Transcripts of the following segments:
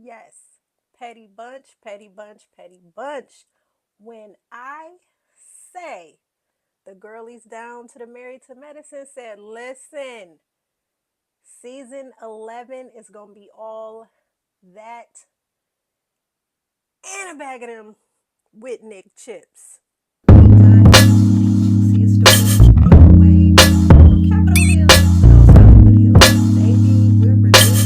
Yes, petty bunch, petty bunch, petty bunch. When I say the girlies down to the Married to Medicine said, listen, season 11 is going to be all that and a bag of them Whitnik chips. Dive into the juiciest stories from Capitol Hill to those Hollywood Hills. Baby, we're reviewing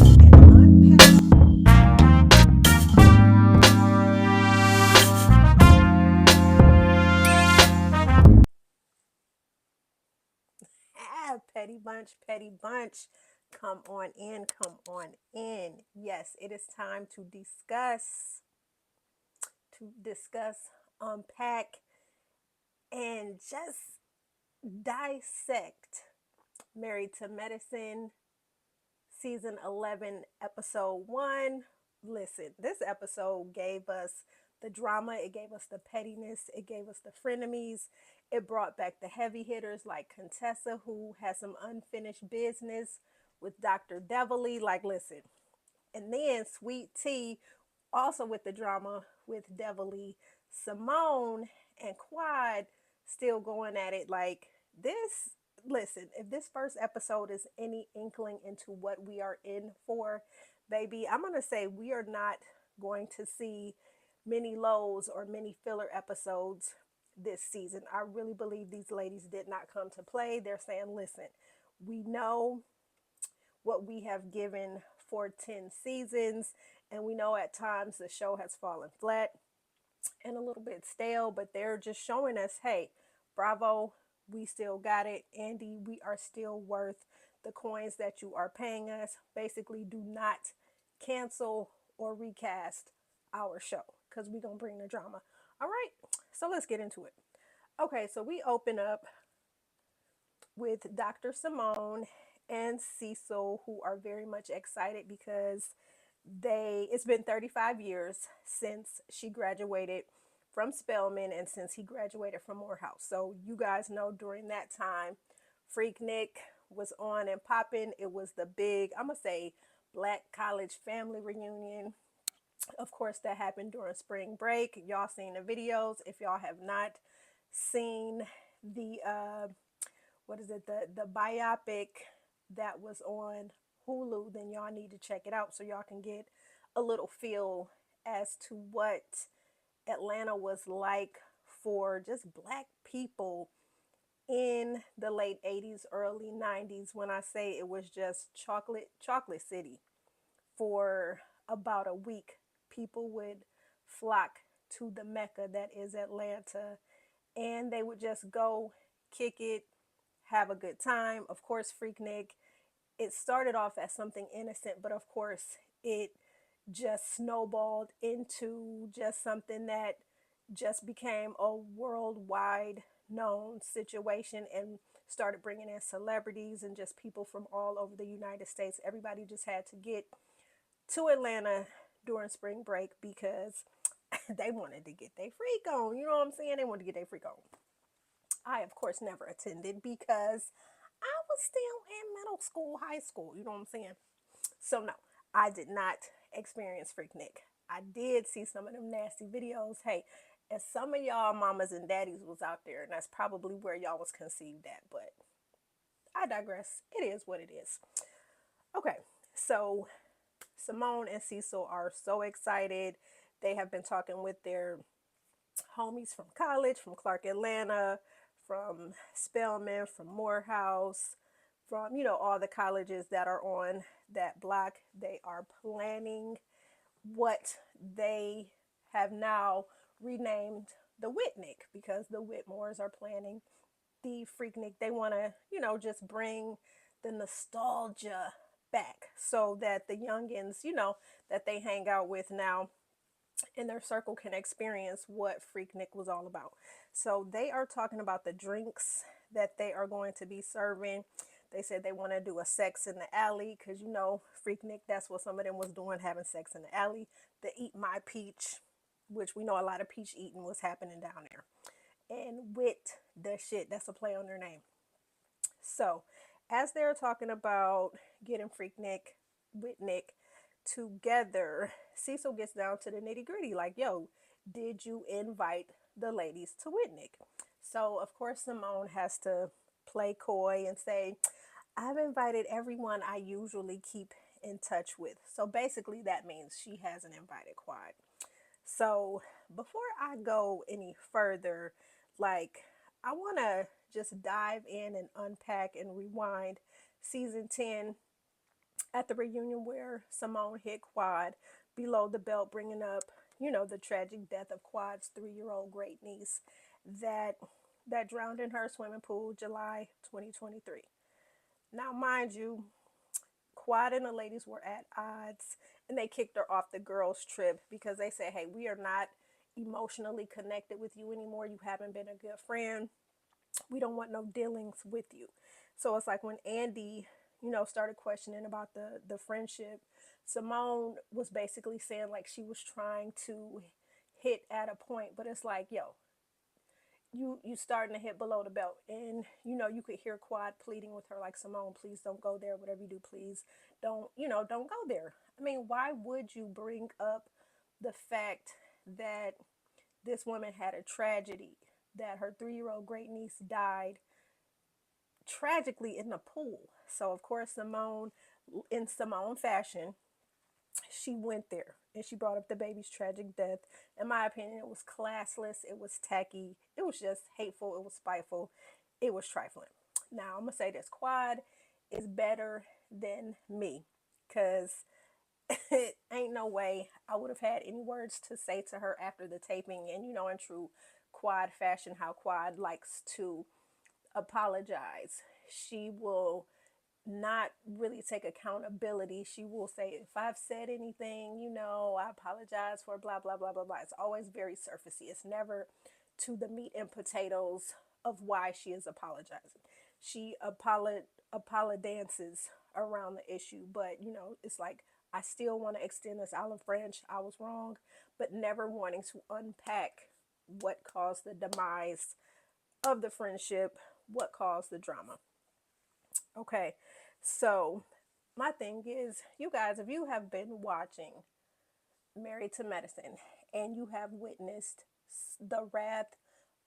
and petty bunch, petty bunch. Come on in, come on in. Yes, it is time to discuss, unpack, and just dissect Married to Medicine season 11, episode 1. Listen, this episode gave us the drama, it gave us the pettiness, it gave us the frenemies. It brought back the heavy hitters like Contessa, who has some unfinished business with Dr. Devilly. Like, listen. And then Sweet Tea, also with the drama with Devilly, Simone, and Quad still going at it. Like, this, listen, if this first episode is any inkling into what we are in for, baby, I'm going to say we are not going to see many lows or many filler episodes this season. I really believe these ladies did not come to play. They're saying, listen, we know what we have given for 10 seasons, and we know at times the show has fallen flat and a little bit stale, but they're just showing us, hey, bravo, we still got it. Andy, we are still worth the coins that you are paying us. Basically, do not cancel or recast our show because we're going to bring the drama. All right, so let's get into it. Okay, so we open up with Dr. Simone and Cecil, who are very much excited because it's been 35 years since she graduated from Spelman and since he graduated from Morehouse. So you guys know during that time, Freaknik was on and popping. It was the big, I'm gonna say, black college family reunion. Of course, that happened during spring break. Y'all seen the videos. If y'all have not seen the what is it, the biopic that was on Hulu, then y'all need to check it out so y'all can get a little feel as to what Atlanta was like for just black people in the late 80s, early 90s. When I say it was just chocolate city for about a week, people would flock to the Mecca that is Atlanta, and they would just go kick it, have a good time. Of course, Freaknik, it started off as something innocent, but of course, it just snowballed into just something that just became a worldwide known situation and started bringing in celebrities and just people from all over the United States. Everybody just had to get to Atlanta during spring break because they wanted to get their freak on. You know what I'm saying? They wanted to get their freak on. I, of course, never attended because I was still in middle school, high school. You know what I'm saying? So, no, I did not experience Freaknik. I did see some of them nasty videos. Hey, and some of y'all mamas and daddies was out there, and that's probably where y'all was conceived at. But I digress. It is what it is. Okay, so Simone and Cecil are so excited. They have been talking with their homies from college, from Clark Atlanta, from Spelman, from Morehouse, from, all the colleges that are on that block. They are planning what they have now renamed the Whitnik because the Whitmores are planning the Freaknik. They want to, just bring the nostalgia back so that the youngins, that they hang out with now in their circle can experience what Freaknik was all about. So they are talking about the drinks that they are going to be serving. They said they want to do a sex in the alley because, Freaknik, that's what some of them was doing, having sex in the alley. The Eat My Peach, which we know a lot of peach eating was happening down there. And Wit the shit, that's a play on their name. So as they're talking about getting Freaknik, Whitnik, together, Cecil gets down to the nitty gritty. Like, yo, did you invite the ladies to Whitnik? So, of course, Simone has to play coy and say, I've invited everyone I usually keep in touch with. So, basically, that means she hasn't invited Quad. So, before I go any further, like, I want to just dive in and unpack and rewind season 10 at the reunion where Simone hit Quad below the belt, bringing up, the tragic death of Quad's 3-year-old great niece that drowned in her swimming pool July 2023. Now, mind you, Quad and the ladies were at odds, and they kicked her off the girls' trip because they said, hey, we are not emotionally connected with you anymore. You haven't been a good friend. We don't want no dealings with you. So it's like when Andy, started questioning about the friendship, Simone was basically saying like she was trying to hit at a point, but it's like, yo, you starting to hit below the belt, and you could hear Quad pleading with her like, Simone, please don't go there. Whatever you do, please don't go there. I mean, why would you bring up the fact that this woman had a tragedy, that her 3-year-old great niece died tragically in the pool? So of course Simone, in Simone fashion, she went there and she brought up the baby's tragic death. In my opinion, it was classless, it was tacky, it was just hateful, it was spiteful, it was trifling. Now I'm gonna say this: Quad is better than me, because it ain't no way I would have had any words to say to her after the taping. And in true Quad fashion, how Quad likes to apologize, she will not really take accountability. She will say, if I've said anything, I apologize for blah, blah, blah, blah, blah. It's always very surfacey. It's never to the meat and potatoes of why she is apologizing. She dances around the issue, but it's like, I still want to extend this olive branch. I was wrong, but never wanting to unpack what caused the demise of the friendship, what caused the drama. Okay, so my thing is, you guys, if you have been watching Married to Medicine and you have witnessed the wrath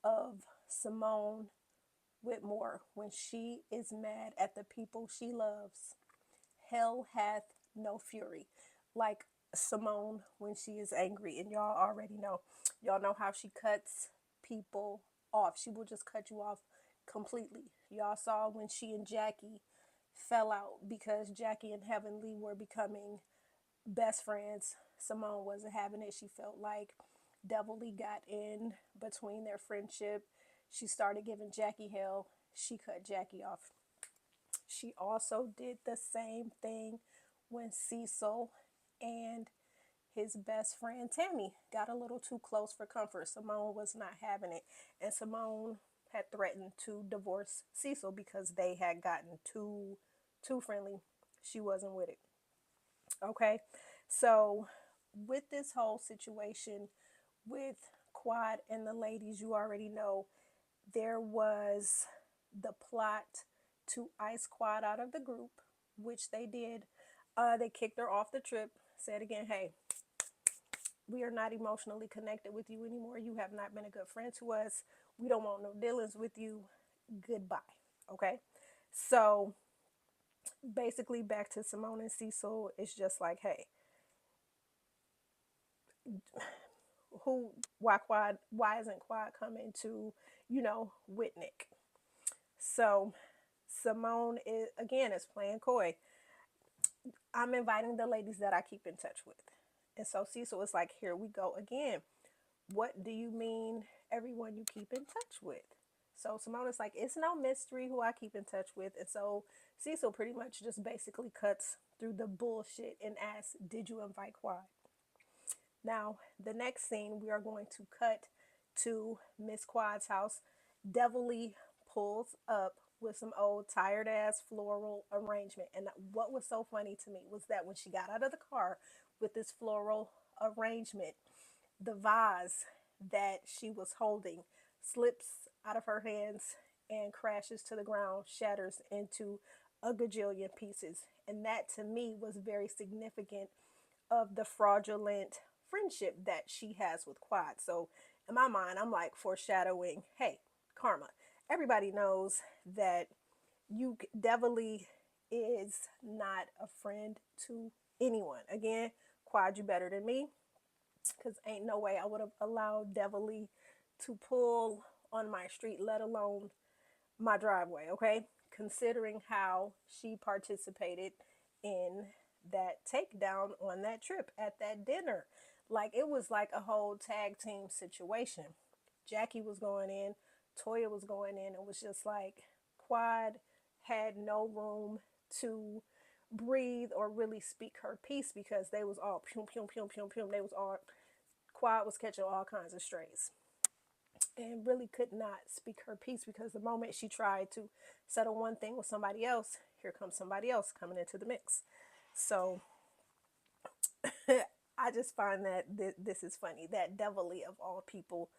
of Simone Whitmore when she is mad at the people she loves, hell hath no fury. Like Simone when she is angry, and y'all already know. Y'all know how she cuts people off. She will just cut you off completely. Y'all saw when she and Jackie fell out because Jackie and Heavenly were becoming best friends. Simone wasn't having it. She felt like Devilly got in between their friendship. She started giving Jackie hell. She cut Jackie off. She also did the same thing when Cecil and his best friend Tammy got a little too close for comfort. Simone was not having it, and Simone had threatened to divorce Cecil because they had gotten too friendly. She wasn't with it. Okay, so with this whole situation with Quad and the ladies, you already know there was the plot to ice Quad out of the group, which they did. They kicked her off the trip, said again, hey, we are not emotionally connected with you anymore. You have not been a good friend to us. We don't want no dealings with you. Goodbye. Okay. So basically, back to Simone and Cecil, it's just like, hey, why isn't Quad coming to, Whitnik? So Simone is playing coy. I'm inviting the ladies that I keep in touch with. And so Cecil is like, here we go again. What do you mean everyone you keep in touch with? So Simone is like, it's no mystery who I keep in touch with. And so Cecil pretty much just basically cuts through the bullshit and asks, did you invite Quad? Now, the next scene, we are going to cut to Miss Quad's house. Devilly pulls up with some old tired ass floral arrangement. And what was so funny to me was that when she got out of the car with this floral arrangement, the vase that she was holding slips out of her hands and crashes to the ground, shatters into a gajillion pieces. And that to me was very significant of the fraudulent friendship that she has with Quad. So in my mind, I'm like foreshadowing, hey, karma. Everybody knows that you Devilly is not a friend to anyone. Again, Quad, you better than me, because ain't no way I would have allowed Devilly to pull on my street, let alone my driveway, okay? Considering how she participated in that takedown on that trip at that dinner. Like, it was like a whole tag team situation. Jackie was going in, Toya was going in. It was just like Quad had no room to breathe or really speak her piece because they was all pum pum pum pum pum. They was all Quad was catching all kinds of strays and really could not speak her piece because the moment she tried to settle one thing with somebody else, here comes somebody else coming into the mix. So I just find that this is funny that Devilly of all people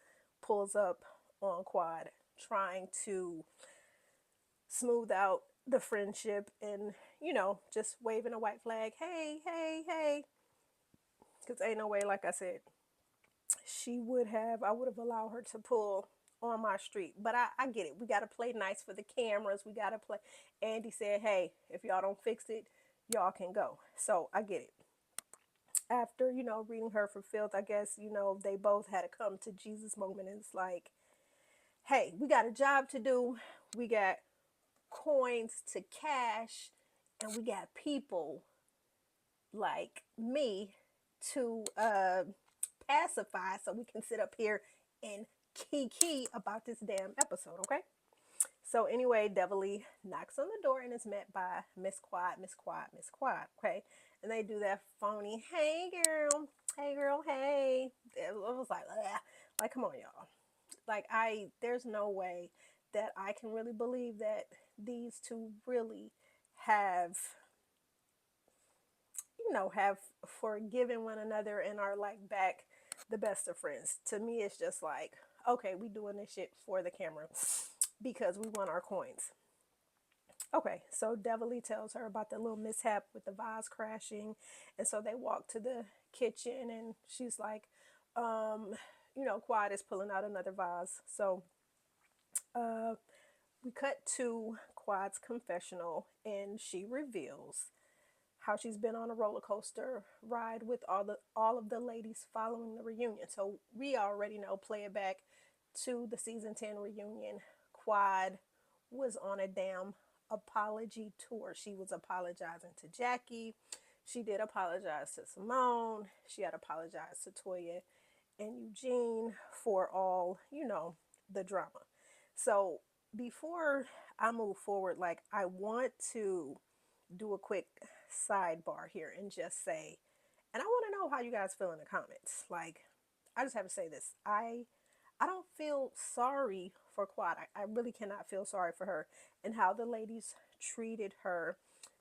pulls up on Quad trying to smooth out the friendship and, just waving a white flag. Hey, hey, hey. Because ain't no way, like I said, I would have allowed her to pull on my street. But I get it. We got to play nice for the cameras. We got to play. Andy said, hey, if y'all don't fix it, y'all can go. So I get it. After, reading her for filth, I guess, they both had a come to Jesus moment. And it's like, hey, we got a job to do. We got coins to cash. And we got people like me to pacify so we can sit up here and kiki about this damn episode, okay? So anyway, Devilly knocks on the door and is met by Miss Quad, Miss Quad, Miss Quad, okay? And they do that phony, hey girl, hey. It was like, ugh. Like, come on, y'all. Like, there's no way that I can really believe that these two really have have forgiven one another and are like back the best of friends. To me, it's just like, okay, we doing this shit for the camera because we want our coins. Okay, so Devilly tells her about the little mishap with the vase crashing, and so they walk to the kitchen, and she's like, Quad is pulling out another vase. So, we cut to Quad's confessional, and she reveals how she's been on a roller coaster ride with all of the ladies following the reunion. So we already know, play it back to the season 10 reunion. Quad was on a damn apology tour. She was apologizing to Jackie. She did apologize to Simone. She had apologized to Toya and Eugene for all, the drama. So before I move forward, like, I want to do a quick sidebar here and just say, and I want to know how you guys feel in the comments. Like, I just have to say this. I don't feel sorry for Quad. I really cannot feel sorry for her and how the ladies treated her,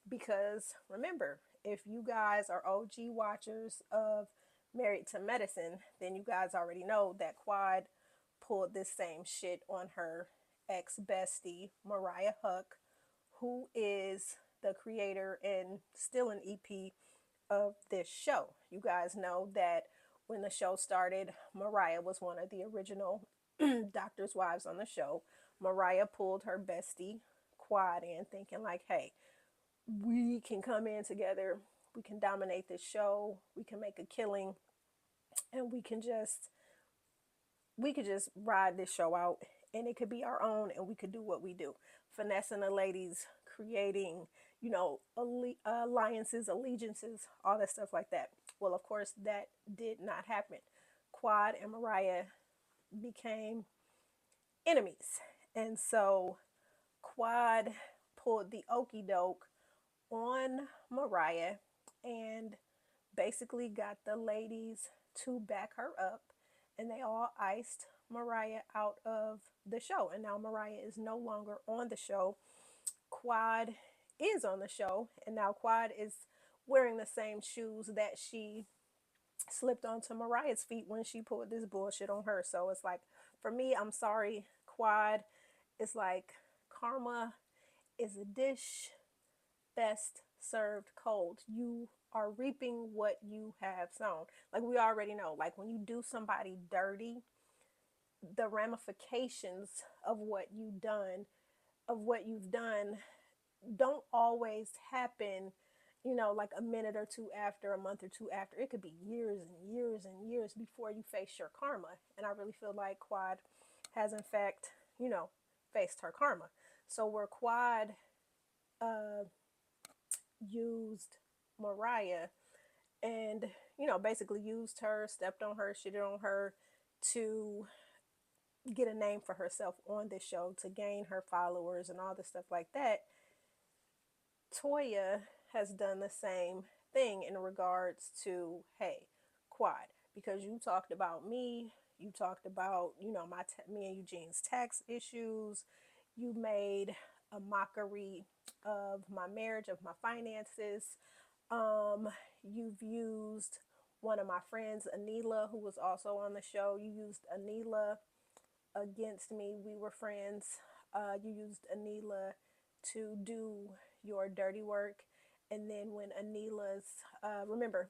because remember, if you guys are OG watchers of Married to Medicine, then you guys already know that Quad pulled this same shit on her ex bestie Mariah Huck, who is the creator and still an EP of this show. You guys know that when the show started, Mariah was one of the original doctor's wives on the show. Mariah pulled her bestie Quad in, thinking like, hey, we can come in together, we can dominate this show, we can make a killing, and we could just ride this show out, and it could be our own, and we could do what we do, finessing the ladies, creating, alliances, allegiances, all that stuff like that. Well, of course, that did not happen. Quad and Mariah became enemies, and so Quad pulled the okey doke on Mariah and basically got the ladies to back her up, and they all iced Mariah out of the show. And now Mariah is no longer on the show. Quad is on the show, and now Quad is wearing the same shoes that she slipped onto Mariah's feet when she pulled this bullshit on her. So it's like, for me, I'm sorry, Quad. It's like karma is a dish best served cold. You are reaping what you have sown. Like we already know, like when you do somebody dirty, the ramifications of what you've done don't always happen, like a minute or two after, a month or two after. It could be years and years and years before you face your karma. And I really feel like Quad has, in fact, faced her karma. So where Quad uh, used Mariah and, basically used her, stepped on her, shitted on her to get a name for herself on this show, to gain her followers and all the stuff like that, Toya has done the same thing in regards to, hey, Quad, because you talked about me, you talked about, me and Eugene's tax issues, you made a mockery of my marriage, of my finances. You've used one of my friends, Anila, who was also on the show. You used Anila against me. We were friends. You used Anila to do your dirty work. And then when remember,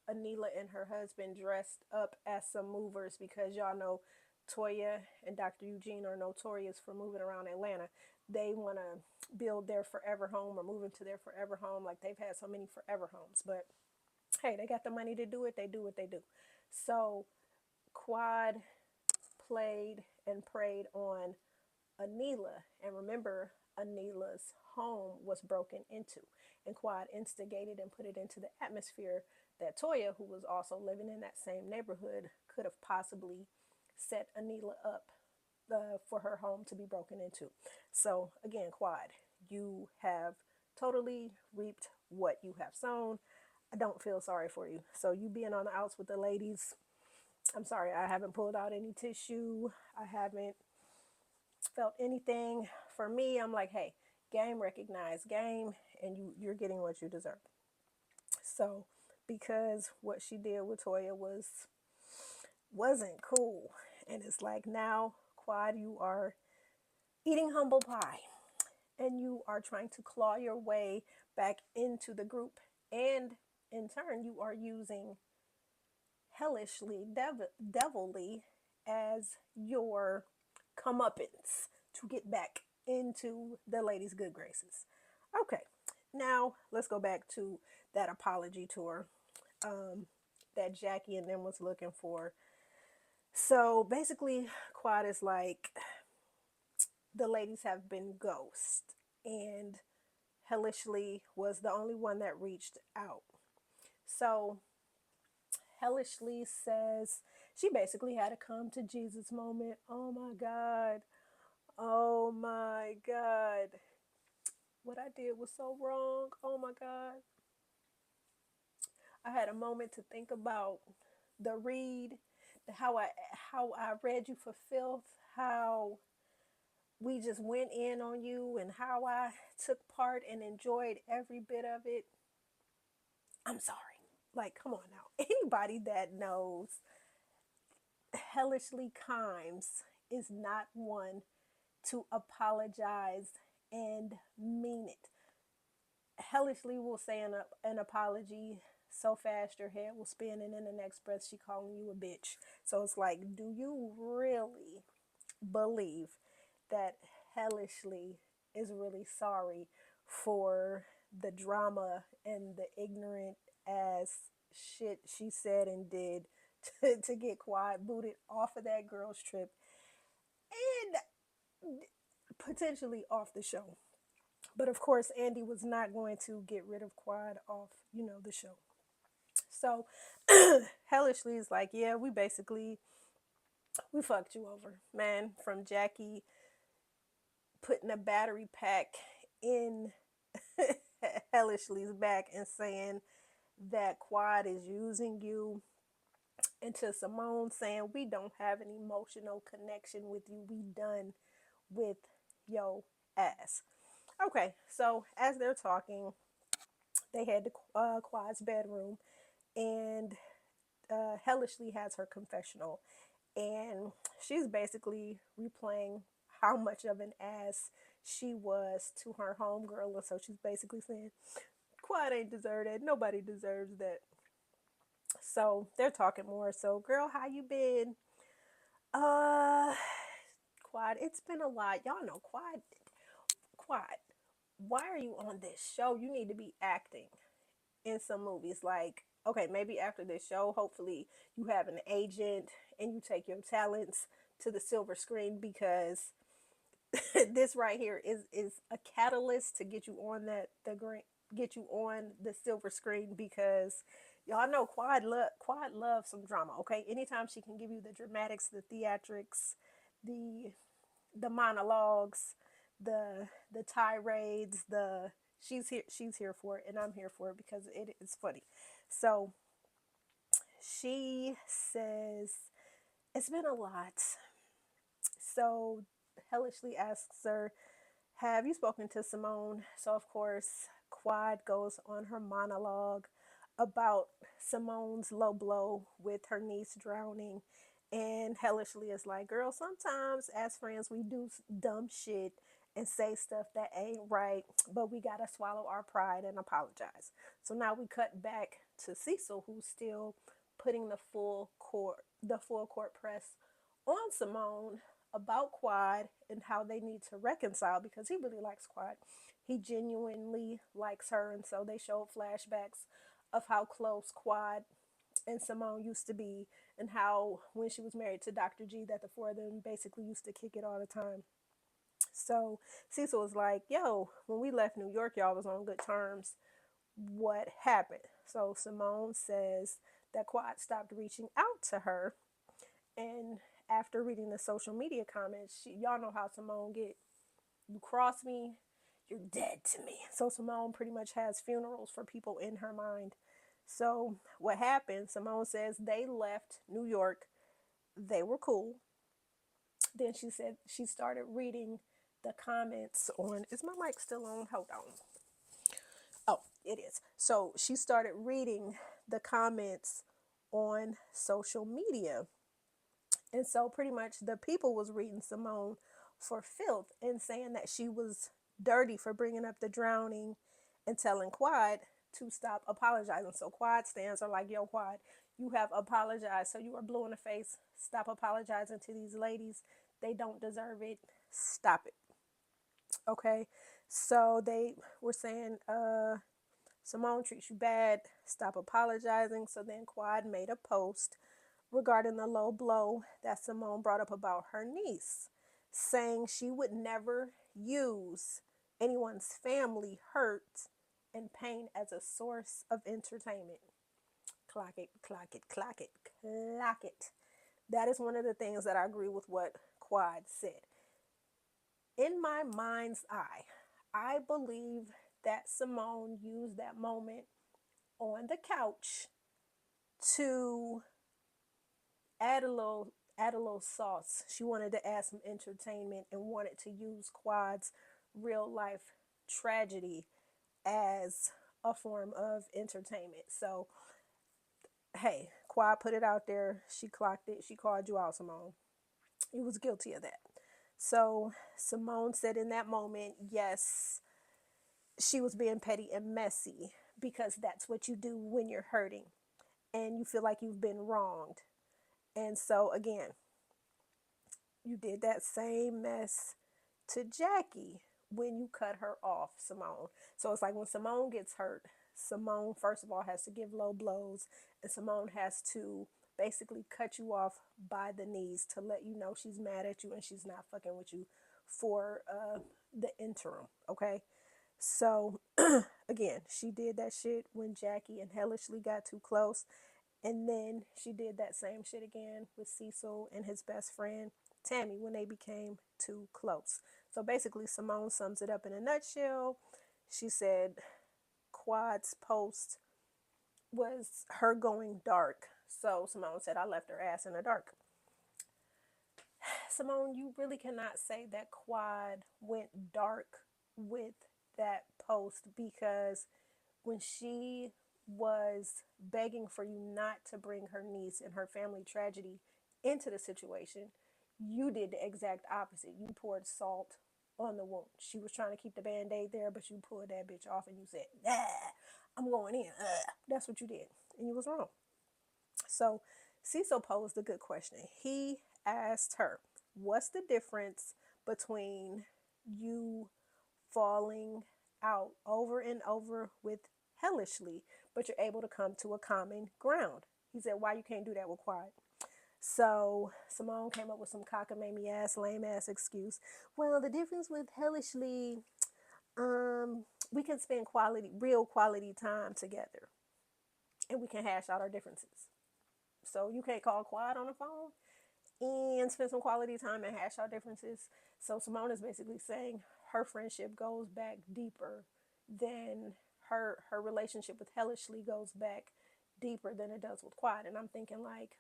Anila and her husband dressed up as some movers, because y'all know Toya and Dr. Eugene are notorious for moving around Atlanta. They want to build their forever home or move into their forever home. Like they've had so many forever homes. But hey, they got the money to do it. They do what they do. So Quad played and preyed on Anila. And remember, Anila's home was broken into. And Quad instigated and put it into the atmosphere that Toya, who was also living in that same neighborhood, could have possibly set Anila up for her home to be broken into. So, again, Quad, you have totally reaped what you have sown. I don't feel sorry for you. So, you being on the outs with the ladies, I'm sorry, I haven't pulled out any tissue. I haven't felt anything. For me, I'm like, hey, game recognized game, and you're getting what you deserve. So, because what she did with Toya wasn't cool, and it's like now, Quad, you are eating humble pie, and you are trying to claw your way back into the group, and in turn, you are using hellishly, devilly as your comeuppance to get back into the lady's good graces. Okay, now let's go back to that apology tour that Jackie and them was looking for. So basically, Quad is like, the ladies have been ghost, and hellishly was the only one that reached out. So hellishly says she basically had a come to Jesus moment. Oh my God. Oh my God. What I did was so wrong. Oh my God. I had a moment to think about the read, how I read you for filth, how we just went in on you, and how I took part and enjoyed every bit of it. I'm sorry. Like, come on now. Anybody that knows hellishly Kimes is not one to apologize and mean it. Hellishly will say an apology so fast your head will spin, and in the next breath she calling you a bitch. So it's like, do you really believe that hellishly is really sorry for the drama and the ignorant ass shit she said and did to get Quiet booted off of that girl's trip and potentially off the show? But of course, Andy was not going to get rid of Quad off, the show. So hellishly is like, yeah, we fucked you over, man. From Jackie putting a battery pack in hellishly's back and saying that Quad is using you, and to Simone saying we don't have an emotional connection with you. We done with yo ass. Okay, so as they're talking, they head to Quad's bedroom, and hellishly has her confessional, and she's basically replaying how much of an ass she was to her homegirl. And so she's basically saying, Quad ain't deserve that. Nobody deserves that. So they're talking more. So, girl, how you been? Uh, Quad, it's been a lot. Y'all know Quad. Quad, why are you on this show? You need to be acting in some movies. Like, okay, maybe after this show, hopefully you have an agent and you take your talents to the silver screen because this right here is a catalyst to get you on the green, get you on the silver screen because y'all know Quad loves some drama. Okay, anytime she can give you the dramatics, the theatrics, the the monologues, the tirades, the she's here for it, and I'm here for it because it is funny. So she says it's been a lot. So hellishly asks her, have you spoken to Simone? So, of course, Quad goes on her monologue about Simone's low blow with her niece drowning. And hellishly is like, girl, sometimes as friends, we do dumb shit and say stuff that ain't right, but we gotta swallow our pride and apologize. So now we cut back to Cecil, who's still putting the full court press on Simone about Quad and how they need to reconcile because he really likes Quad. He genuinely likes her, and so they showed flashbacks of how close Quad and Simone used to be, and how when she was married to Dr. G, that the four of them basically used to kick it all the time. So Cecil was like, "Yo, when we left New York, y'all was on good terms. What happened?" So Simone says that Quad stopped reaching out to her, and after reading the social media comments, y'all know how Simone get. You cross me, you're dead to me. So Simone pretty much has funerals for people in her mind. So what happened? Simone says they left New York. They were cool. Then she said she started reading the comments on. Is my mic still on? Hold on. Oh, it is. So she started reading the comments on social media. And so pretty much the people was reading Simone for filth and saying that she was dirty for bringing up the drowning and telling Quad to stop apologizing. So Quad stands are like, yo, Quad, you have apologized. So you are blue in the face. Stop apologizing to these ladies. They don't deserve it. Stop it. Okay. So they were saying, Simone treats you bad. Stop apologizing. So then Quad made a post regarding the low blow that Simone brought up about her niece, saying she would never use anyone's family hurt and pain as a source of entertainment. Clock it, clock it, clock it, clock it. That is one of the things that I agree with what Quad said. In my mind's eye, I believe that Simone used that moment on the couch to add a little sauce. She wanted to add some entertainment and wanted to use Quad's real life tragedy as a form of entertainment. So, hey, Quad put it out there. She clocked it. She called you out, Simone. You was guilty of that. So Simone said in that moment, yes, she was being petty and messy because that's what you do when you're hurting and you feel like you've been wronged. And so again, you did that same mess to Jackie when you cut her off, Simone. So it's like when Simone gets hurt, Simone, first of all, has to give low blows, and Simone has to basically cut you off by the knees to let you know she's mad at you and she's not fucking with you for the interim, okay? So, again, she did that shit when Jackie and Hellishly got too close. And then she did that same shit again with Cecil and his best friend Tammy when they became too close. So basically, Simone sums it up in a nutshell. She said Quad's post was her going dark. So Simone said, I left her ass in the dark. Simone, you really cannot say that Quad went dark with that post because when she was begging for you not to bring her niece and her family tragedy into the situation, you did the exact opposite. You poured salt on the wound. She was trying to keep the band-aid there, but you pulled that bitch off and you said, nah, I'm going in. That's what you did. And you was wrong. So Cecil posed a good question. He asked her, what's the difference between you falling out over and over with hellishly, but you're able to come to a common ground? He said, why you can't do that with quiet? So Simone came up with some cockamamie ass, lame ass excuse. Well, the difference with hellishly, we can spend real quality time together, and we can hash out our differences. So you can't call quiet on the phone and spend some quality time and hash out differences. So Simone is basically saying her friendship goes back deeper than her relationship with hellishly goes back deeper than it does with quiet. And I'm thinking like,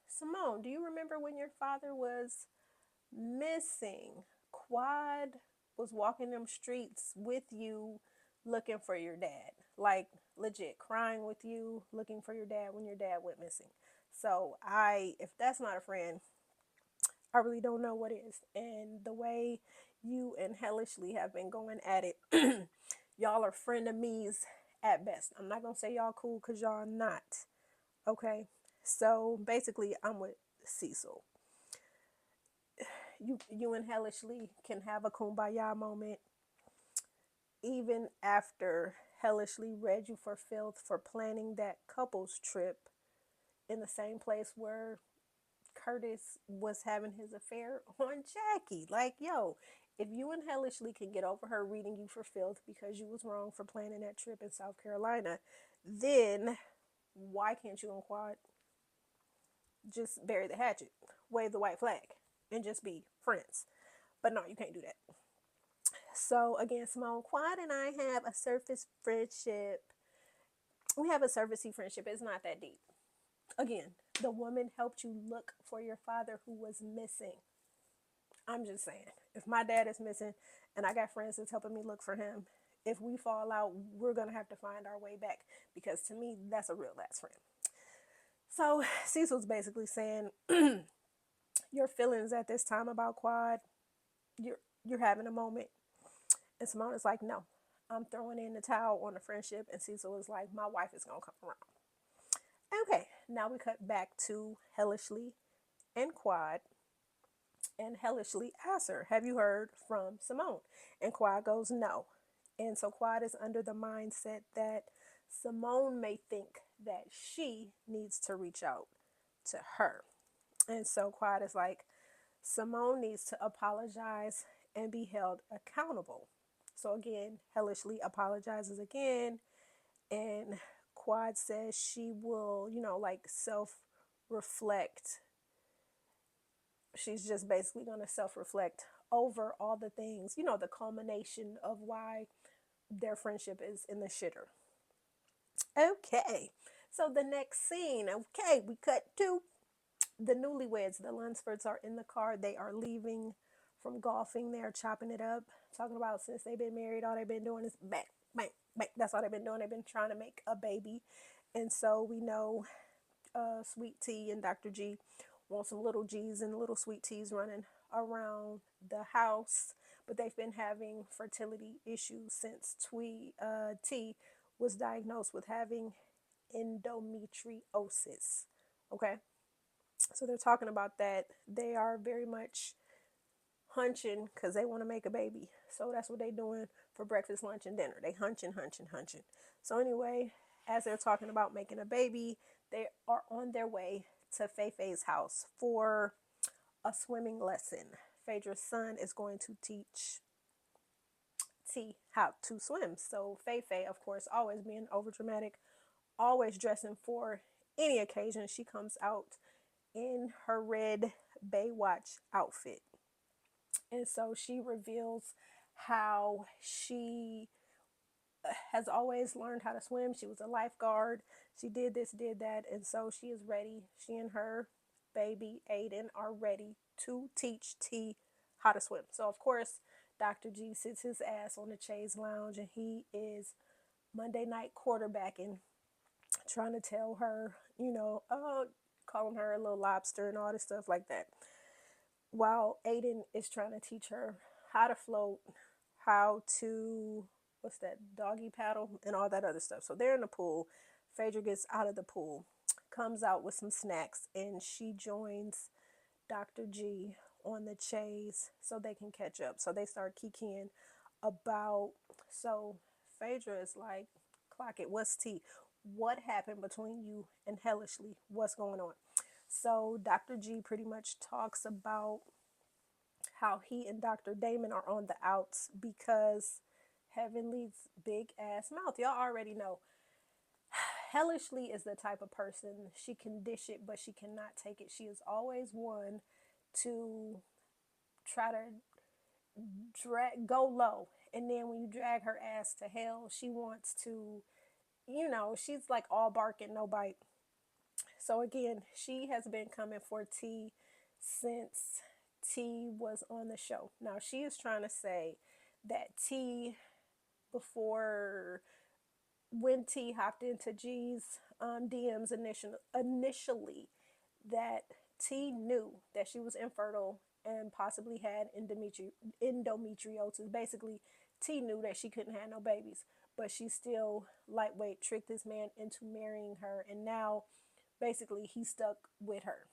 Simone, do you remember when your father was missing? Quad was walking them streets with you looking for your dad. Like legit crying with you, looking for your dad when your dad went missing. So if that's not a friend, I really don't know what is. And the way you and hellishly have been going at it, y'all are frenemies at best. I'm not gonna say y'all cool because y'all not. Okay. So basically I'm with Cecil. You and hellishly can have a kumbaya moment even after hellishly read you for filth for planning that couples trip in the same place where Curtis was having his affair on Jackie. Like, yo, if you and hellishly can get over her reading you for filth because you was wrong for planning that trip in South Carolina, then why can't you and Quad just bury the hatchet, wave the white flag, and just be friends? But no, you can't do that. So again, Simone, Quad and I have a surface friendship. We have a surfacey friendship. It's not that deep. Again, the woman helped you look for your father who was missing. I'm just saying, if my dad is missing and I got friends that's helping me look for him, if we fall out, we're going to have to find our way back because to me, that's a real last friend. So Cecil's basically saying your feelings at this time about Quad, you're having a moment. And Simone is like, no, I'm throwing in the towel on the friendship. And Cecil is like, my wife is going to come around. Okay, now we cut back to hellishly and Quad. And hellishly asks her, have you heard from Simone? And Quad goes, no. And so Quad is under the mindset that Simone may think that she needs to reach out to her. And so Quad is like, Simone needs to apologize and be held accountable. So again, hellishly apologizes again. And Quad says she will, like self reflect. She's just basically going to self reflect over all the things, the culmination of why their friendship is in the shitter. Okay. So the next scene, okay, we cut to the newlyweds. The Lunsfords are in the car. They are leaving from golfing. They're chopping it up, talking about since they've been married, all they've been doing is bang, bang, bang. That's all they've been doing. They've been trying to make a baby. And so we know Sweet Tea and Dr. G want some little G's and little Sweet Teas running around the house. But they've been having fertility issues since T was diagnosed with having endometriosis. Okay. So they're talking about that. They are very much hunching because they want to make a baby. So that's what they're doing for breakfast, lunch, and dinner. They hunching, hunching, hunching. So anyway, as they're talking about making a baby, they are on their way to Fei-Fei's house for a swimming lesson. Phaedra's son is going to teach T how to swim. So Fei-Fei, of course, always being over dramatic, always dressing for any occasion. She comes out in her red Baywatch outfit. And so she reveals how she has always learned how to swim. She was a lifeguard. She did this, did that. And so she is ready. She and her baby, Aiden, are ready to teach T how to swim. So, of course, Dr. G sits his ass on the chaise lounge and he is Monday night quarterbacking, trying to tell her, calling her a little lobster and all this stuff like that. While Aiden is trying to teach her how to float, how to, what's that, doggy paddle and all that other stuff. So they're in the pool. Phaedra gets out of the pool, comes out with some snacks, and she joins Dr. G on the chase so they can catch up. So they start kikiing about, so Phaedra is like, clock it, what's tea? What happened between you and Hellishly? What's going on? So Dr. G pretty much talks about how he and Dr. Damon are on the outs because Heavenly's big ass mouth. Y'all already know. Hellishly is the type of person, she can dish it, but she cannot take it. She is always one to try to go low. And then when you drag her ass to hell, she wants to, she's like all bark and no bite. So again, she has been coming for T since T was on the show. Now she is trying to say that T, before, when T hopped into G's DMs initially, that T knew that she was infertile and possibly had endometriosis. Basically, T knew that she couldn't have no babies, but she still lightweight tricked this man into marrying her, and now basically he's stuck with her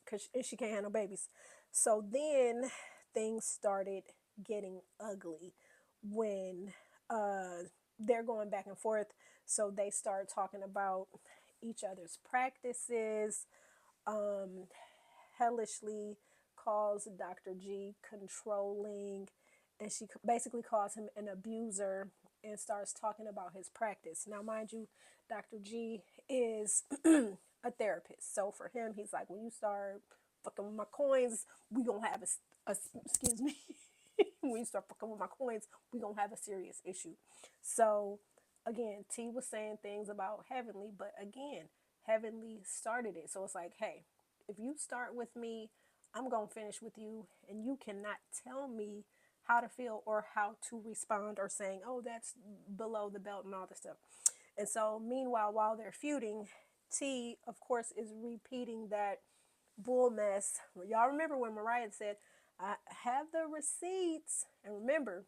because she can't have no babies. So then things started getting ugly when they're going back and forth. So they start talking about each other's practices. Um, Hellishly calls Dr. G controlling, and she basically calls him an abuser and starts talking about his practice. Now, mind you, Dr. G is a therapist. So for him, he's like, when you start fucking with my coins, we gonna have excuse me. When you start fucking with my coins, we gonna have a serious issue. So again, T was saying things about Heavenly, but again, Heavenly started it. So it's like, hey, if you start with me, I'm gonna finish with you, and you cannot tell me how to feel or how to respond or saying, oh, that's below the belt and all this stuff. And so meanwhile, while they're feuding, T, of course, is repeating that bull mess. Y'all remember when Mariah said, I have the receipts. And remember,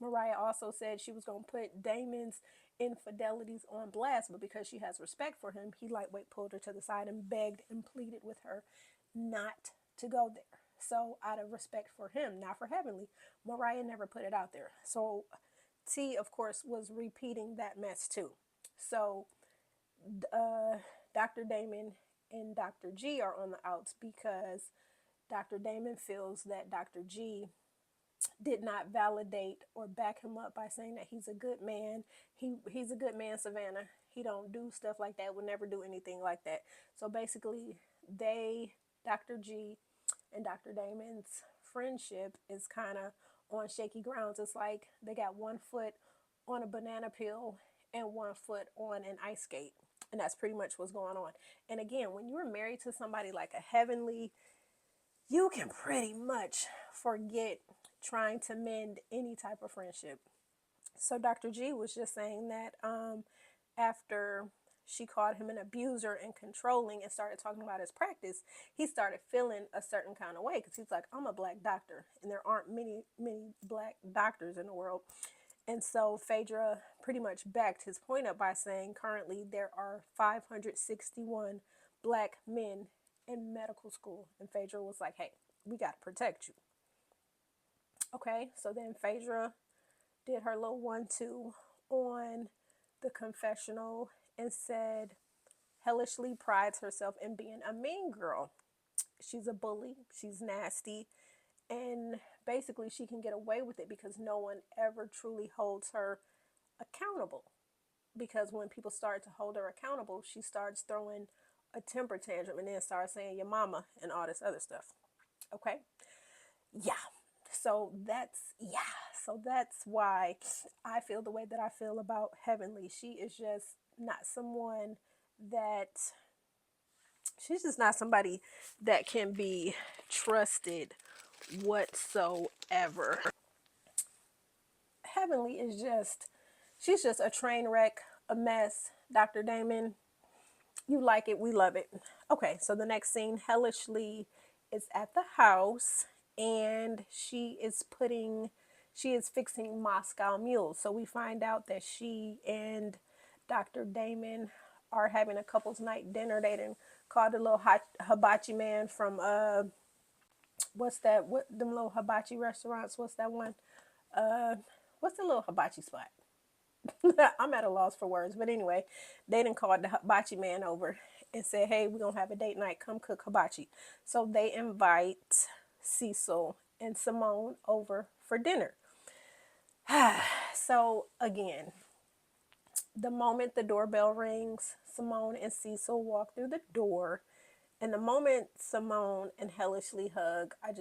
Mariah also said she was going to put Damon's infidelities on blast, but because she has respect for him, he lightweight pulled her to the side and begged and pleaded with her not to go there. So out of respect for him, not for Heavenly, Mariah never put it out there. So T, of course, was repeating that mess too. So Dr. Damon and Dr. G are on the outs because Dr. Damon feels that Dr. G did not validate or back him up by saying that he's a good man. He's a good man, Savannah. He don't do stuff like that, would never do anything like that. So basically, Dr. G and Dr. Damon's friendship is kind of on shaky grounds. It's like they got one foot on a banana peel and one foot on an ice skate. And that's pretty much what's going on. And again, when you're married to somebody like a Heavenly, you can pretty much forget trying to mend any type of friendship. So Dr. G was just saying that after she called him an abuser and controlling and started talking about his practice, he started feeling a certain kind of way because he's like, I'm a black doctor and there aren't many black doctors in the world. And so Phaedra pretty much backed his point up by saying currently there are 561 black men in medical school. And Phaedra was like, hey, we got to protect you. Okay, so then Phaedra did her little 1-2 on the confessional and said Hellishly prides herself in being a mean girl. She's a bully, she's nasty, and basically she can get away with it because no one ever truly holds her accountable. Because when people start to hold her accountable, she starts throwing a temper tantrum and then starts saying your mama and all this other stuff. Okay? Yeah. So that's why I feel the way that I feel about Heavenly. She is just not someone that she's just not somebody that can be trusted whatsoever. Heavenly is she's just a train wreck, a mess. Dr. Damon, you like it, we love it. Okay, so the next scene, Hellishly is at the house and she is fixing Moscow mules. So we find out that she and Dr. Damon are having a couple's night dinner. They didn't call the little hibachi man from what's that? What them little hibachi restaurants? What's that one? Uh, what's the little hibachi spot? I'm at a loss for words, but anyway, they didn't call the hibachi man over and said, "Hey, we're gonna have a date night. Come cook hibachi." So they invite Cecil and Simone over for dinner. So again, the moment the doorbell rings, Simone and Cecil walk through the door. And the moment Simone and hellishly hug, I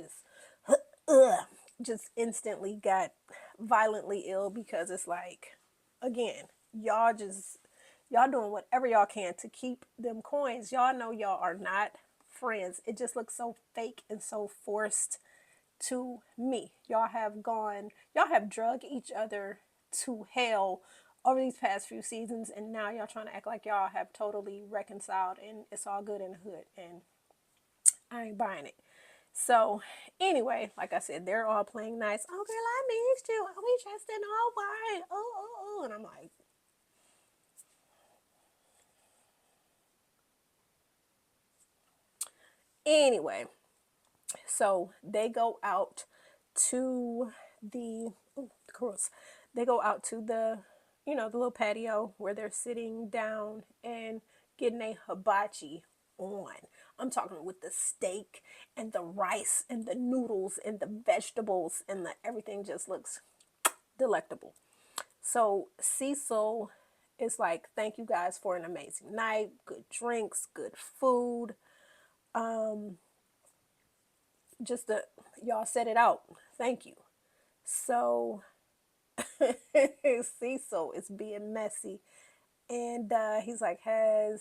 just instantly got violently ill because it's like, again, y'all doing whatever y'all can to keep them coins. Y'all know y'all are not friends. It just looks so fake and so forced to me. Y'all have drug each other to hell over these past few seasons, and now y'all trying to act like y'all have totally reconciled and it's all good in the hood, and I ain't buying it. So anyway, like I said, they're all playing nice. Oh girl, I missed you. Oh, we dressed in all white. Oh. And I'm like, anyway, so they go out to the gross. They go out to the, the little patio where they're sitting down and getting a hibachi on. I'm talking with the steak and the rice and the noodles and the vegetables and the everything just looks delectable. So Cecil is like, "Thank you guys for an amazing night. Good drinks, good food. Um, just the y'all set it out. Thank you." So Cecil is being messy, and he's like, Have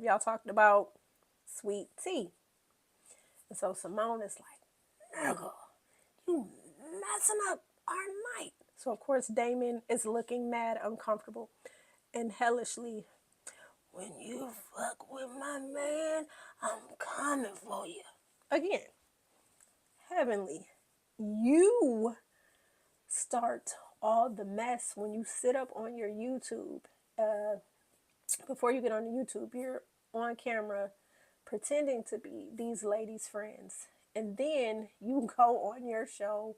y'all talked about sweet tea?" And so Simone is like, "Nigga, you messing up our night." So of course Damon is looking mad, uncomfortable, and hellishly, "When you fuck with my man, I'm coming for you." Again, Heavenly, you start all the mess when you sit up on your YouTube. Uh, Before you get on the YouTube, you're on camera pretending to be these ladies' friends. And then you go on your show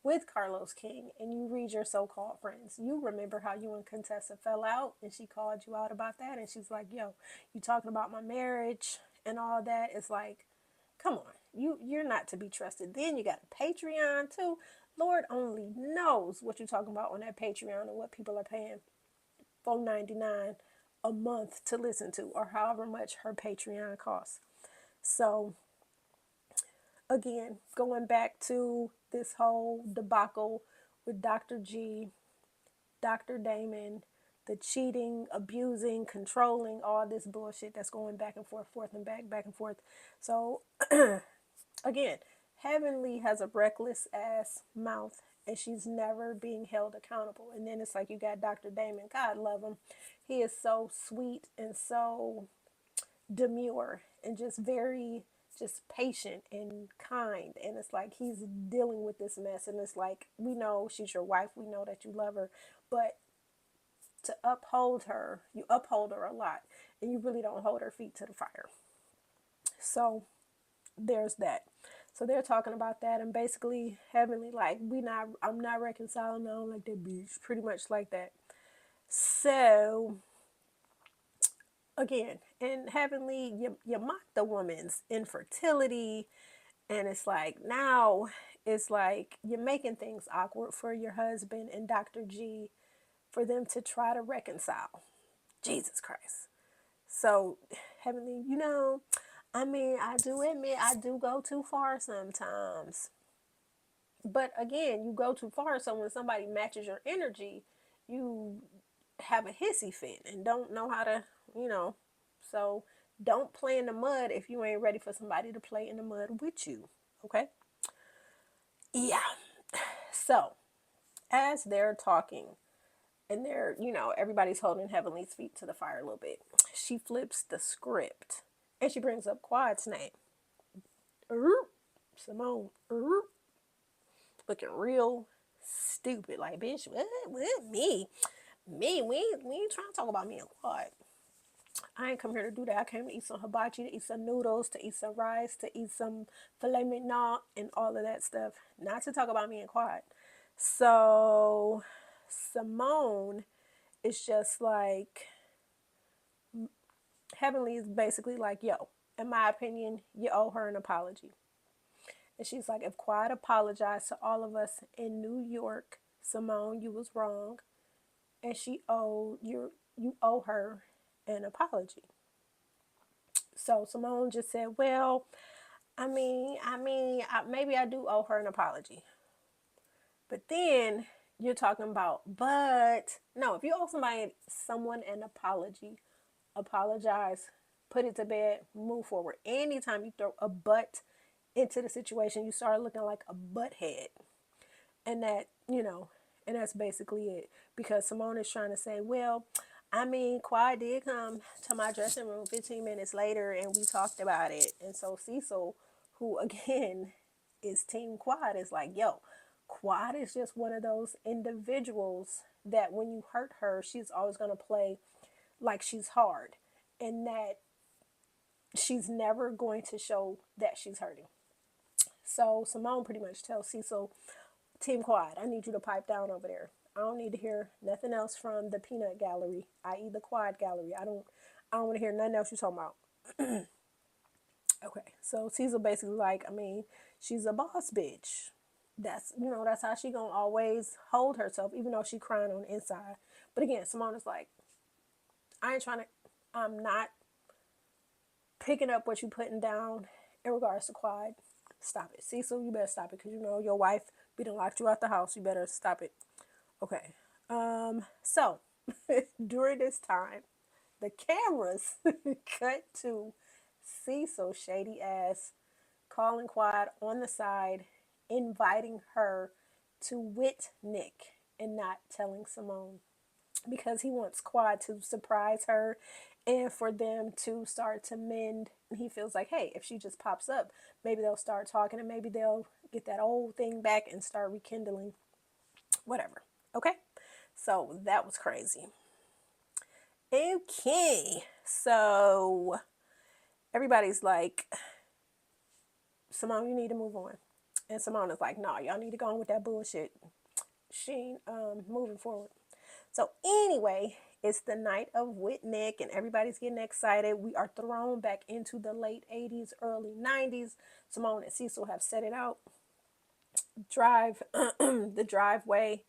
with Carlos King and you read your so called friends. You remember how you and Contessa fell out and she called you out about that. And she's like, "Yo, you talking about my marriage and all that." It's like, come on. You're not to be trusted. Then you got a Patreon too. Lord only knows what you're talking about on that Patreon and what people are paying $4.99 a month to listen to, or however much her Patreon costs. So again, going back to this whole debacle with Dr. G, Dr. Damon, the cheating, abusing, controlling, all this bullshit that's going back and forth and back and forth. So again, Heavenly has a reckless ass mouth and she's never being held accountable. And then it's like you got Dr. Damon. God love him. He is so sweet and so demure and just very just patient and kind, and it's like he's dealing with this mess, and it's like, we know she's your wife, we know that you love her, but to uphold her, you uphold her a lot, and you really don't hold her feet to the fire. So there's that. So they're talking about that, and basically Heavenly like, I'm not reconciling, I don't like that bitch, pretty much like that. So again, in Heavenly, you mock the woman's infertility, and it's like, now it's like you're making things awkward for your husband and Dr. G for them to try to reconcile. Jesus Christ. So Heavenly, I mean, I do admit I do go too far sometimes. But again, you go too far, so when somebody matches your energy, you have a hissy fit and don't know how to, you know. So don't play in the mud if you ain't ready for somebody to play in the mud with you. Okay? Yeah. So as they're talking and they're, everybody's holding Heavenly's feet to the fire a little bit, she flips the script and she brings up Quad's name. Simone. looking real stupid. Like, bitch, what me? Me, we ain't trying to talk about me and Quad. I ain't come here to do that. I came to eat some hibachi, to eat some noodles, to eat some rice, to eat some filet mignon, and all of that stuff. Not to talk about me and Quad. So, Simone is just like, Heavenly is basically like, yo, in my opinion, you owe her an apology. And she's like, if Quad apologized to all of us in New York, Simone, you was wrong. And you owe her an apology. So Simone just said, well, maybe I do owe her an apology. But then you're talking about, but no, if you owe someone an apology, apologize, put it to bed, move forward. Anytime you throw a but into the situation, you start looking like a butthead. And and that's basically it. Because Simone is trying to say, well, Quad did come to my dressing room 15 minutes later and we talked about it. And so Cecil, who again is Team Quad, is like, yo, Quad is just one of those individuals that when you hurt her, she's always going to play like she's hard and that she's never going to show that she's hurting. So Simone pretty much tells Cecil, Team Quad, I need you to pipe down over there. I don't need to hear nothing else from the peanut gallery, i.e. the Quad gallery. I don't want to hear nothing else you're talking about. Okay, so Cecil basically like, she's a boss bitch. That's how she gonna always hold herself, even though she crying on the inside. But again, Simone is like, I'm not picking up what you putting down in regards to Quad. Stop it. Cecil, you better stop it because your wife be done locked you out the house. You better stop it. Okay. So during this time, the cameras cut to Cecil shady ass calling Quad on the side, inviting her to Whitnik and not telling Simone because he wants Quad to surprise her and for them to start to mend. He feels like, hey, if she just pops up, maybe they'll start talking and maybe they'll get that old thing back and start rekindling. Whatever. Okay? So that was crazy. Okay. So everybody's like, Simone, you need to move on. And Simone is like, no, y'all need to go on with that bullshit. She ain't moving forward. So anyway, it's the night of Whitnik and everybody's getting excited. We are thrown back into the late 80s, early 90s. Simone and Cecil have set it out. The driveway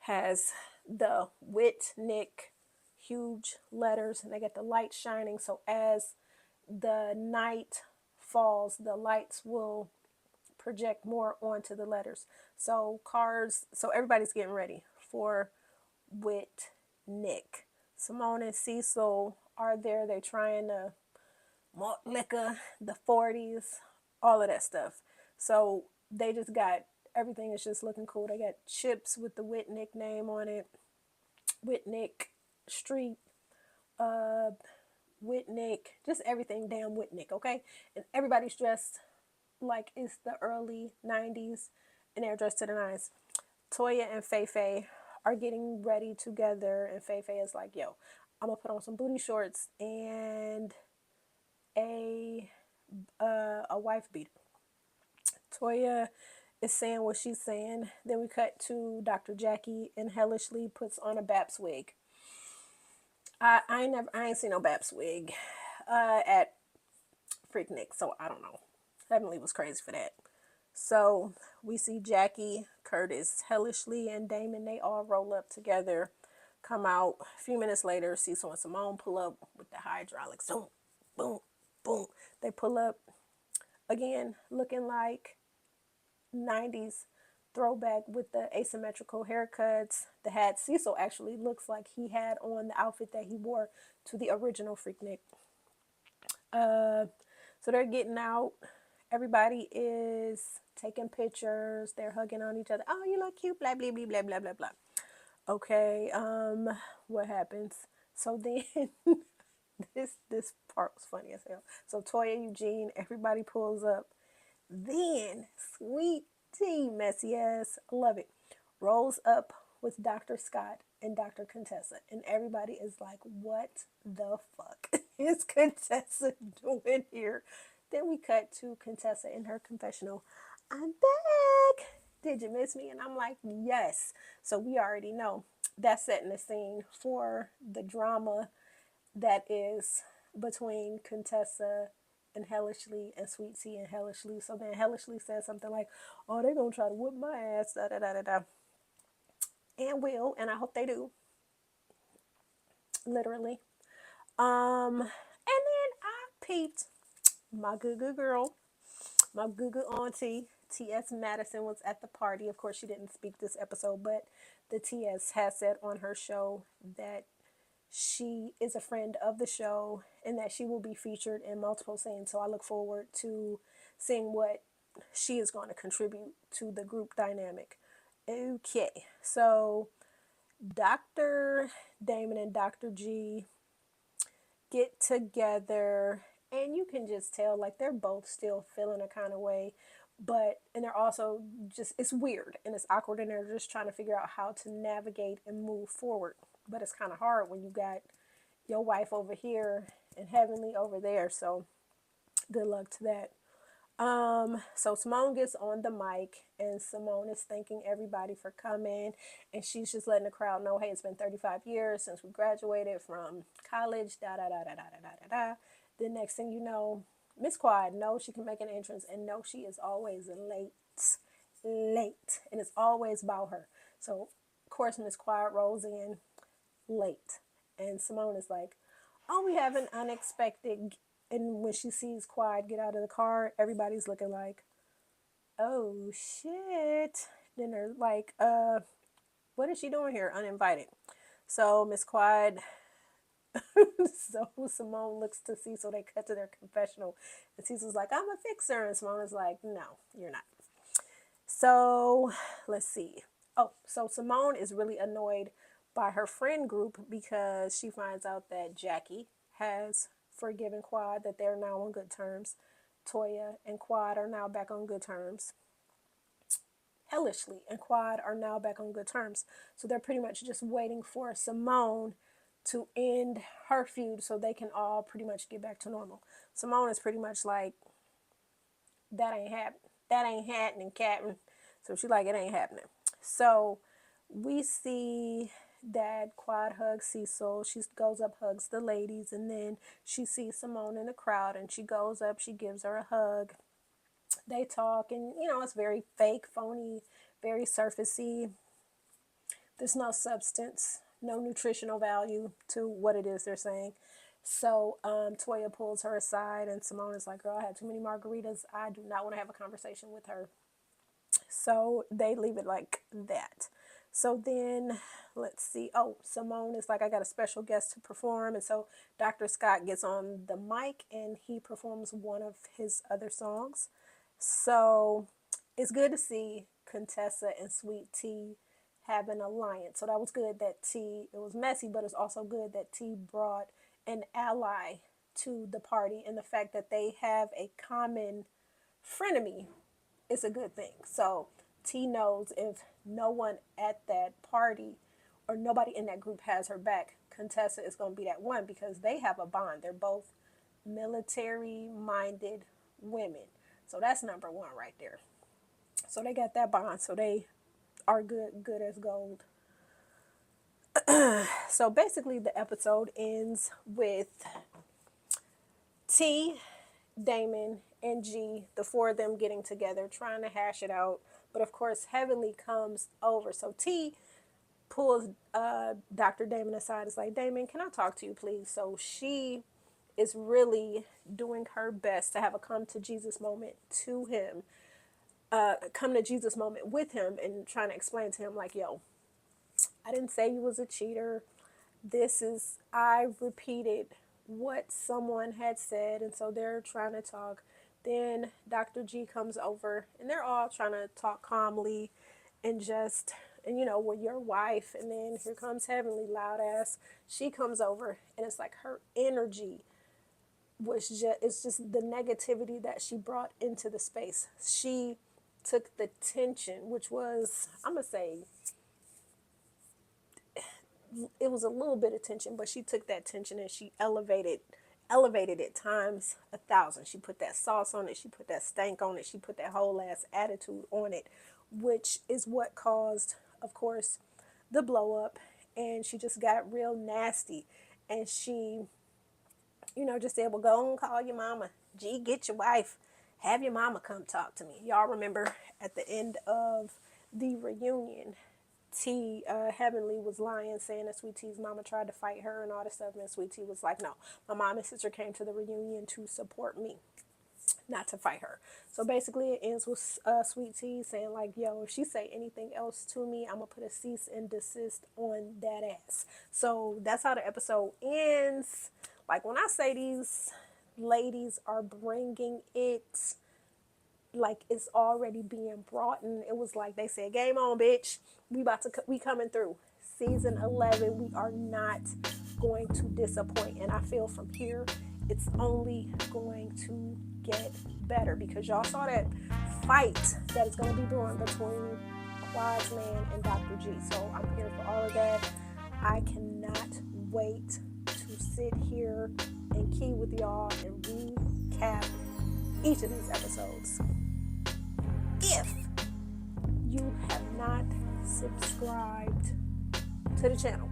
has the Whitnik huge letters and they get the light shining. So as the night falls, the lights will project more onto the letters. So everybody's getting ready for Whitnik. Simone and Cecil are there. They're trying to malt liquor, the 40s, all of that stuff. So they just got everything is just looking cool. They got chips with the Whitnik name on it, Whitnik Street, Whitnik, just everything damn Whitnik, okay? And everybody's dressed like it's the early 90s and they're dressed to the nines. Toya and Feifei are getting ready together and Feifei is like, yo, I'm gonna put on some booty shorts and a wife beater. Toya is saying what she's saying. Then we cut to Dr. Jackie and hellishly puts on a Baps wig. I ain't seen no Baps wig at Freaknik, so I don't know. Heavenly was crazy for that. So we see Jackie, Curtis, hellishly, and Damon. They all roll up together, come out. A few minutes later, Cecil and Simone pull up with the hydraulics. Boom, boom, boom. They pull up again, looking like 90s throwback with the asymmetrical haircuts. The hat Cecil actually looks like he had on the outfit that he wore to the original Freaknik. So they're getting out. Everybody is taking pictures. They're hugging on each other. Oh, you look cute. Blah blah blah blah blah blah blah. Okay. What happens? So then this part was funny as hell. So Toya, Eugene, everybody pulls up. Then sweet T, messy ass. I love it. Rolls up with Dr. Scott and Dr. Contessa. And everybody is like, what the fuck is Contessa doing here? Then we cut to Contessa in her confessional. I'm back. Did you miss me? And I'm like, yes. So we already know that's setting the scene for the drama that is between Contessa and Hellishly and Sweet Tea and Hellishly. So then Hellishly says something like, oh, they're going to try to whip my ass, da da da da da. And will, and I hope they do, literally. And then I peeped my good girl, my good auntie, T.S. Madison was at the party. Of course, she didn't speak this episode, but the T.S. has said on her show that she is a friend of the show and that she will be featured in multiple scenes. So I look forward to seeing what she is going to contribute to the group dynamic. Okay, so Dr. Damon and Dr. G get together, and you can just tell like they're both still feeling a kind of way, but and they're also just, it's weird and it's awkward, and they're just trying to figure out how to navigate and move forward. But it's kind of hard when you got your wife over here and Heavenly over there. So good luck to that. So Simone gets on the mic, and Simone is thanking everybody for coming, and she's just letting the crowd know, hey, it's been 35 years since we graduated from college, da da da da da da da da. The next thing you know, Miss Quad knows she can make an entrance, and knows she is always late, and it's always about her. So of course Miss Quad rolls in late, and Simone is like, oh, we have an unexpected. And when she sees Quad get out of the car, everybody's looking like, oh shit. Then they're like, what is she doing here uninvited? So Miss Quad, so Simone looks to Cecil. They cut to their confessional, and Cecil's like, I'm a fixer, and Simone is like, no, you're not. So let's see. Oh, so Simone is really annoyed by her friend group because she finds out that Jackie has forgiven Quad, that they're now on good terms. Toya and Quad are now back on good terms. Hellishly and Quad are now back on good terms. So they're pretty much just waiting for Simone to end her feud so they can all pretty much get back to normal. Simone is pretty much like, that ain't happening. That ain't happening, Captain. So she's like, it ain't happening. So we see that Quad hugs Cecil. She goes up, hugs the ladies, and then she sees Simone in the crowd, and she goes up, she gives her a hug. They talk, and it's very fake, phony, very surfacey. There's no substance, no nutritional value to what it is they're saying. So Toya pulls her aside, and Simone is like, girl, I had too many margaritas. I do not want to have a conversation with her. So they leave it like that. So then, let's see. Oh, Simone is like, I got a special guest to perform. And so Dr. Scott gets on the mic and he performs one of his other songs. So it's good to see Contessa and Sweet Tea have an alliance. So that was good that T, it was messy, but it's also good that T brought an ally to the party, and the fact that they have a common frenemy is a good thing. So T knows if no one at that party or nobody in that group has her back, Contessa is going to be that one because they have a bond. They're both military minded women. So that's number one right there. So they got that bond. So they are good as gold. So basically the episode ends with T, Damon, and G, the four of them getting together, trying to hash it out. But of course, Heavenly comes over. So T pulls Dr. Damon aside. It's like, Damon, can I talk to you, please? So she is really doing her best to have a come to Jesus moment to him, come to Jesus moment with him, and trying to explain to him, like, yo, I didn't say you was a cheater. I repeated what someone had said, and so they're trying to talk. Then Dr. G comes over, and they're all trying to talk calmly and just, and with your wife. And then here comes Heavenly, loud ass. She comes over, and it's like her energy it's just the negativity that she brought into the space. She took the tension, which was, I'm going to say, it was a little bit of tension, but she took that tension and she elevated it times 1,000. She put that sauce on it, she put that stank on it, she put that whole ass attitude on it, which is what caused, of course, the blow up. And she just got real nasty. And she, just said, well, go and call your mama. Gee, get your wife. Have your mama come talk to me. Y'all remember at the end of the reunion, Heavenly was lying, saying that Sweet T's mama tried to fight her and all this stuff. And Sweet T was like, no, my mom and sister came to the reunion to support me, not to fight her. So basically it ends with Sweet Tea saying like, yo, if she say anything else to me, I'm gonna put a cease and desist on that ass. So that's how the episode ends. Like, when I say these ladies are bringing it, like it's already being brought in. It was like they said, game on, bitch. We coming through. Season 11, we are not going to disappoint. And I feel from here, it's only going to get better, because y'all saw that fight that is going to be brewing between Quad's man and Dr. G. So I'm here for all of that. I cannot wait to sit here and key with y'all and recap each of these episodes. If you have not subscribed to the channel,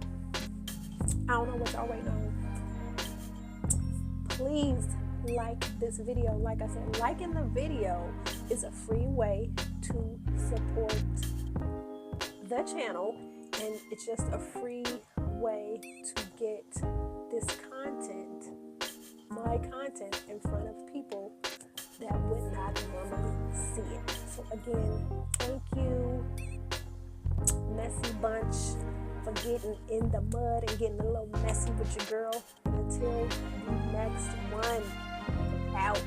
I don't know what y'all waiting on. Please like this video. Like I said, liking the video is a free way to support the channel, and it's just a free way to get this content, my content, in front of people that would not normally see it. So again, thank you, Messy Bunch, for getting in the mud and getting a little messy with your girl. Until the next one, out.